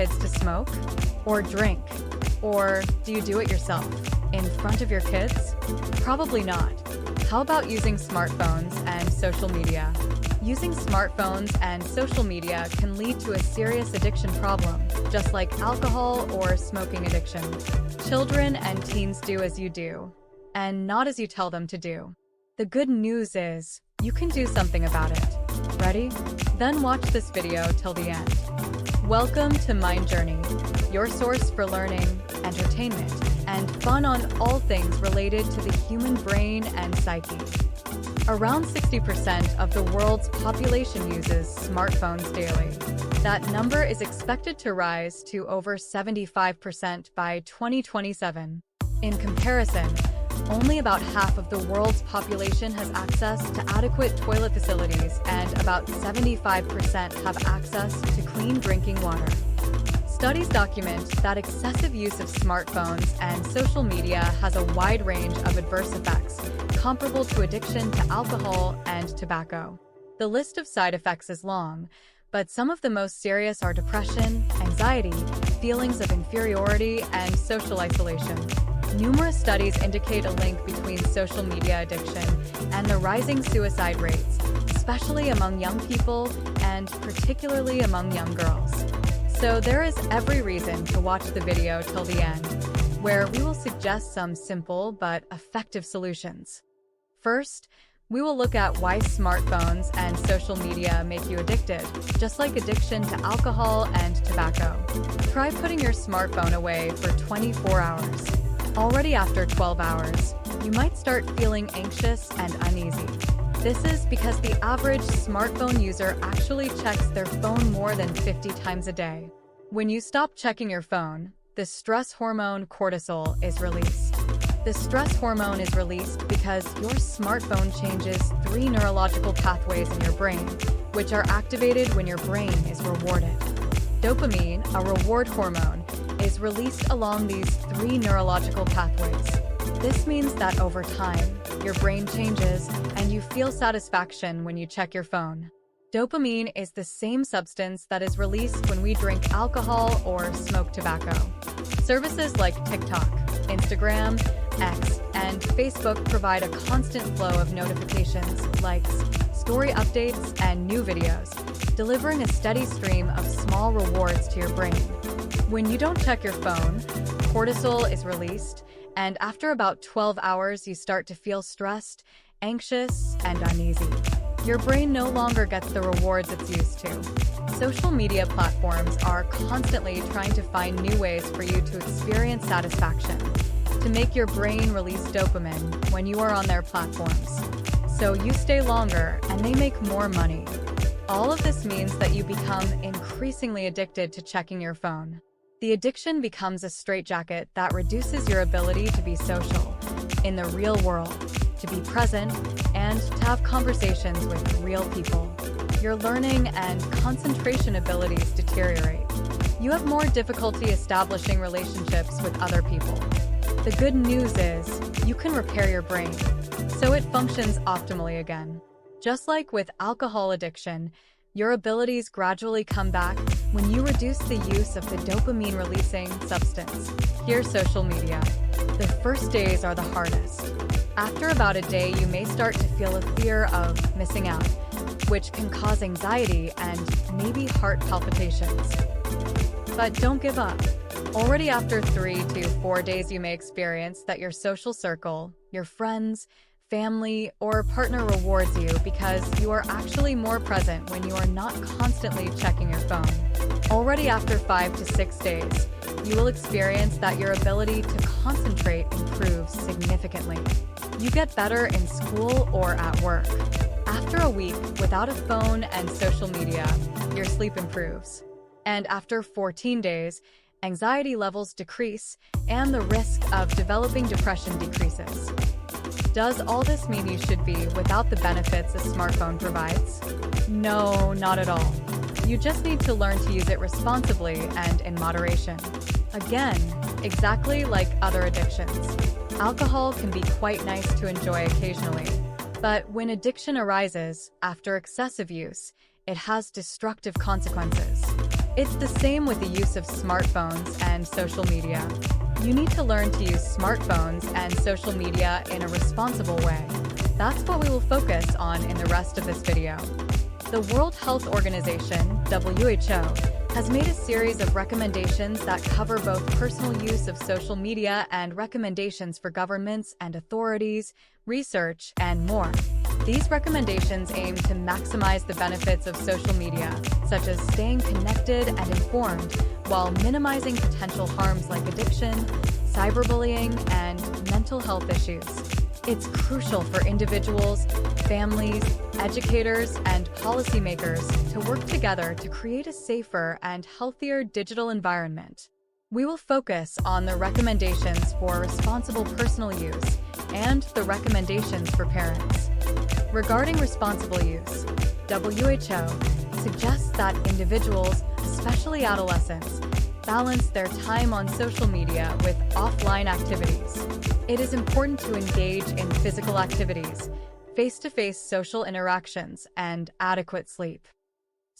kids to smoke or drink? Or do you do it yourself? In front of your kids? Probably not. How about using smartphones and social media? Using smartphones and social media can lead to a serious addiction problem, just like alcohol or smoking addiction. Children and teens do as you do, and not as you tell them to do. The good news is, you can do something about it. Ready? Then watch this video till the end. Welcome to Mind Journey, your source for learning, entertainment, and fun on all things related to the human brain and psyche. Around 60% of the world's population uses smartphones daily. That number is expected to rise to over 75% by 2027. In comparison, only about half of the world's population has access to adequate toilet facilities, and about 75% have access to clean drinking water. Studies document that excessive use of smartphones and social media has a wide range of adverse effects, comparable to addiction to alcohol and tobacco. The list of side effects is long, but some of the most serious are depression, anxiety, feelings of inferiority, and social isolation. Numerous studies indicate a link between social media addiction and the rising suicide rates, especially among young people and particularly among young girls. So there is every reason to watch the video till the end, where we will suggest some simple but effective solutions. First, we will look at why smartphones and social media make you addicted, just like addiction to alcohol and tobacco. Try putting your smartphone away for 24 hours. Already after 12 hours, you might start feeling anxious and uneasy. This is because the average smartphone user actually checks their phone more than 50 times a day. When you stop checking your phone, the stress hormone cortisol is released. The stress hormone is released because your smartphone changes 3 neurological pathways in your brain, which are activated when your brain is rewarded. Dopamine, a reward hormone, is released along these 3 neurological pathways. This means that over time, your brain changes and you feel satisfaction when you check your phone. Dopamine is the same substance that is released when we drink alcohol or smoke tobacco. Services like TikTok, Instagram, X, and Facebook provide a constant flow of notifications, likes, story updates, and new videos, delivering a steady stream of small rewards to your brain. When you don't check your phone, cortisol is released, and after about 12 hours you start to feel stressed, anxious, and uneasy. Your brain no longer gets the rewards it's used to. Social media platforms are constantly trying to find new ways for you to experience satisfaction, to make your brain release dopamine when you are on their platforms. So you stay longer and they make more money. All of this means that you become increasingly addicted to checking your phone. The addiction becomes a straitjacket that reduces your ability to be social, in the real world, to be present, and to have conversations with real people. Your learning and concentration abilities deteriorate. You have more difficulty establishing relationships with other people. The good news is, you can repair your brain, so it functions optimally again. Just like with alcohol addiction, your abilities gradually come back when you reduce the use of the dopamine-releasing substance. Here's social media. The first days are the hardest. After about a day, you may start to feel a fear of missing out, which can cause anxiety and maybe heart palpitations. But don't give up. Already after 3 to 4 days, you may experience that your social circle, your friends, family, or partner rewards you because you are actually more present when you are not constantly checking your phone. Already after 5 to 6 days, you will experience that your ability to concentrate improves significantly. You get better in school or at work. After a week without a phone and social media, your sleep improves. And after 14 days, anxiety levels decrease and the risk of developing depression decreases. Does all this mean you should be without the benefits a smartphone provides? No, not at all. You just need to learn to use it responsibly and in moderation. Again, exactly like other addictions, alcohol can be quite nice to enjoy occasionally. But when addiction arises after excessive use, it has destructive consequences. It's the same with the use of smartphones and social media. You need to learn to use smartphones and social media in a responsible way. That's what we will focus on in the rest of this video. The World Health Organization, WHO, has made a series of recommendations that cover both personal use of social media and recommendations for governments and authorities, research, and more. These recommendations aim to maximize the benefits of social media, such as staying connected and informed, while minimizing potential harms like addiction, cyberbullying, and mental health issues. It's crucial for individuals, families, educators, and policymakers to work together to create a safer and healthier digital environment. We will focus on the recommendations for responsible personal use and the recommendations for parents. Regarding responsible use, WHO suggests that individuals, especially adolescents, balance their time on social media with offline activities. It is important to engage in physical activities, face-to-face social interactions, and adequate sleep.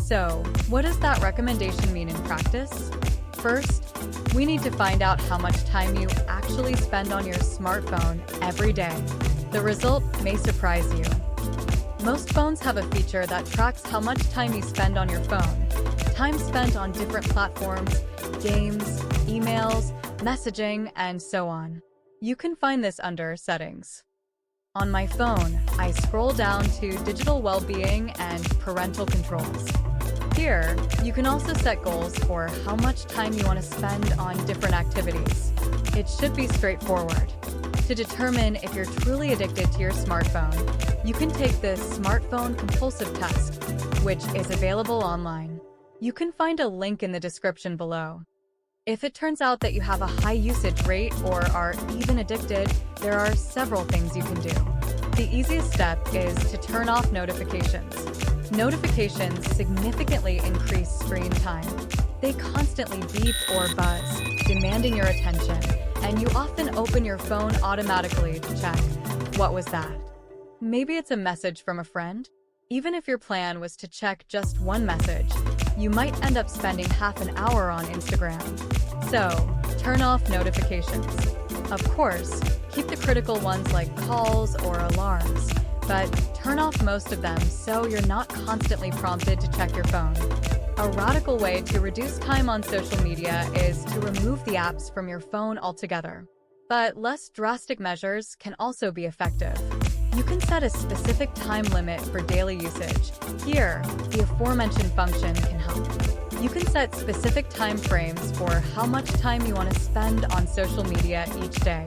So, what does that recommendation mean in practice? First, we need to find out how much time you actually spend on your smartphone every day. The result may surprise you. Most phones have a feature that tracks how much time you spend on your phone. Time spent on different platforms, games, emails, messaging, and so on. You can find this under Settings. On my phone, I scroll down to Digital Well-being and Parental Controls. Here, you can also set goals for how much time you want to spend on different activities. It should be straightforward. To determine if you're truly addicted to your smartphone, you can take the Smartphone Compulsive Test, which is available online. You can find a link in the description below. If it turns out that you have a high usage rate or are even addicted, there are several things you can do. The easiest step is to turn off notifications. Notifications significantly increase screen time. They constantly beep or buzz, demanding your attention, and you often open your phone automatically to check, what was that? Maybe it's a message from a friend? Even if your plan was to check just one message, you might end up spending half an hour on Instagram. So, turn off notifications. Of course, keep the critical ones like calls or alarms, but turn off most of them so you're not constantly prompted to check your phone. A radical way to reduce time on social media is to remove the apps from your phone altogether. But less drastic measures can also be effective. You can set a specific time limit for daily usage. Here, the aforementioned function can help. You can set specific time frames for how much time you want to spend on social media each day.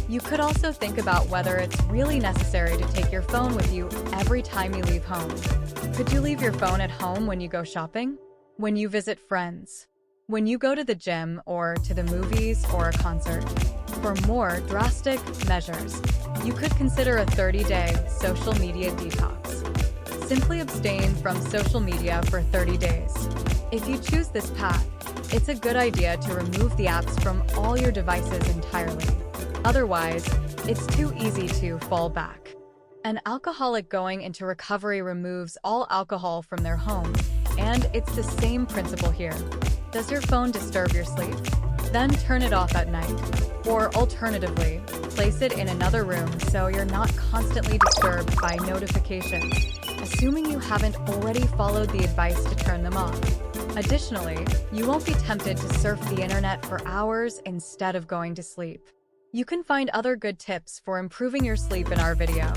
You could also think about whether it's really necessary to take your phone with you every time you leave home. Could you leave your phone at home when you go shopping? When you visit friends? When you go to the gym or to the movies or a concert? For more drastic measures, you could consider a 30-day social media detox. Simply abstain from social media for 30 days. If you choose this path, it's a good idea to remove the apps from all your devices entirely. Otherwise, it's too easy to fall back. An alcoholic going into recovery removes all alcohol from their home, and it's the same principle here. Does your phone disturb your sleep? Then turn it off at night. Or alternatively, place it in another room so you're not constantly disturbed by notifications, assuming you haven't already followed the advice to turn them off. Additionally, you won't be tempted to surf the internet for hours instead of going to sleep. You can find other good tips for improving your sleep in our video,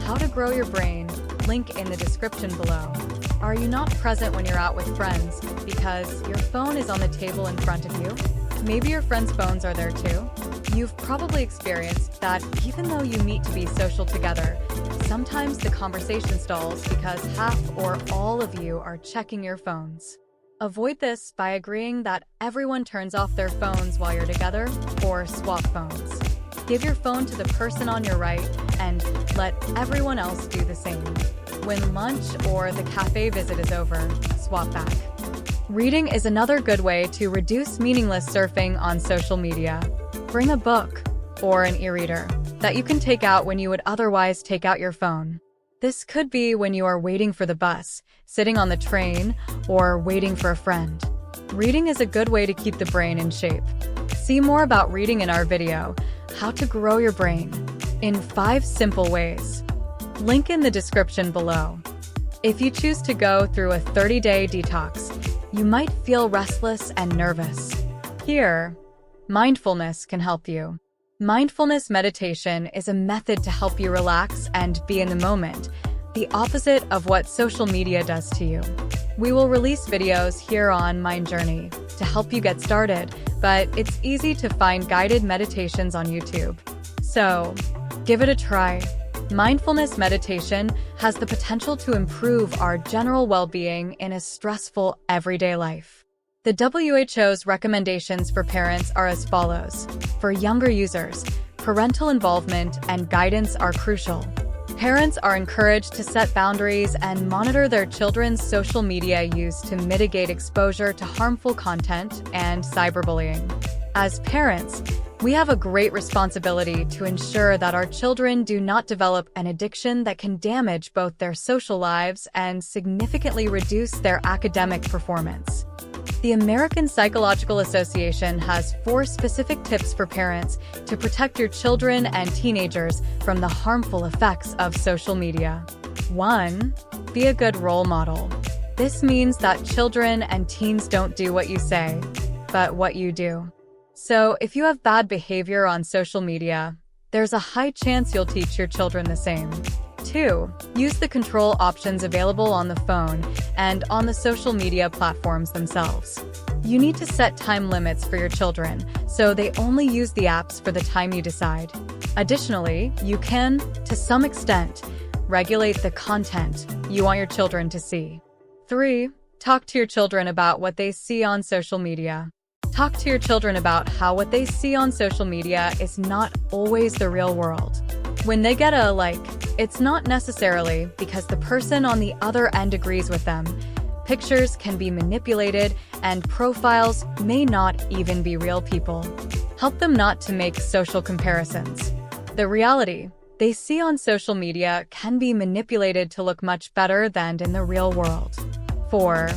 How to Grow Your Brain, link in the description below. Are you not present when you're out with friends because your phone is on the table in front of you? Maybe your friends' phones are there too? You've probably experienced that even though you meet to be social together, sometimes the conversation stalls because half or all of you are checking your phones. Avoid this by agreeing that everyone turns off their phones while you're together, or swap phones. Give your phone to the person on your right and let everyone else do the same. When lunch or the cafe visit is over, swap back. Reading is another good way to reduce meaningless surfing on social media. Bring a book or an e-reader that you can take out when you would otherwise take out your phone. This could be when you are waiting for the bus, sitting on the train, or waiting for a friend. Reading is a good way to keep the brain in shape. See more about reading in our video, How to Grow Your Brain, in 5 simple ways. Link in the description below. If you choose to go through a 30-day detox, you might feel restless and nervous. Here, mindfulness can help you. Mindfulness meditation is a method to help you relax and be in the moment, the opposite of what social media does to you. We will release videos here on Mind Journey to help you get started, but it's easy to find guided meditations on YouTube. So, give it a try. Mindfulness meditation has the potential to improve our general well-being in a stressful everyday life. The WHO's recommendations for parents are as follows. For younger users, parental involvement and guidance are crucial. Parents are encouraged to set boundaries and monitor their children's social media use to mitigate exposure to harmful content and cyberbullying. As parents, we have a great responsibility to ensure that our children do not develop an addiction that can damage both their social lives and significantly reduce their academic performance. The American Psychological Association has 4 specific tips for parents to protect your children and teenagers from the harmful effects of social media. 1. Be a good role model. This means that children and teens don't do what you say, but what you do. So, if you have bad behavior on social media, there's a high chance you'll teach your children the same. 2. Use the control options available on the phone and on the social media platforms themselves. You need to set time limits for your children, so they only use the apps for the time you decide. Additionally, you can, to some extent, regulate the content you want your children to see. 3. Talk to your children about what they see on social media. Talk to your children about how what they see on social media is not always the real world. When they get a like, it's not necessarily because the person on the other end agrees with them. Pictures can be manipulated, and profiles may not even be real people. Help them not to make social comparisons. The reality they see on social media can be manipulated to look much better than in the real world. 4.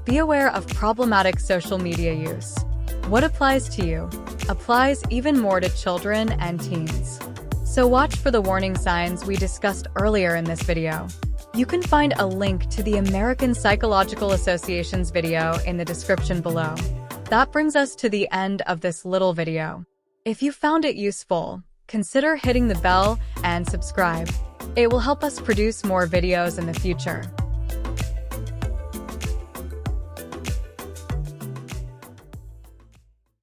Be aware of problematic social media use. What applies to you applies even more to children and teens. So watch for the warning signs we discussed earlier in this video. You can find a link to the American Psychological Associations video in the description below. That brings us to the end of this little video. If you found it useful, consider hitting the bell and subscribe. It will help us produce more videos in the future.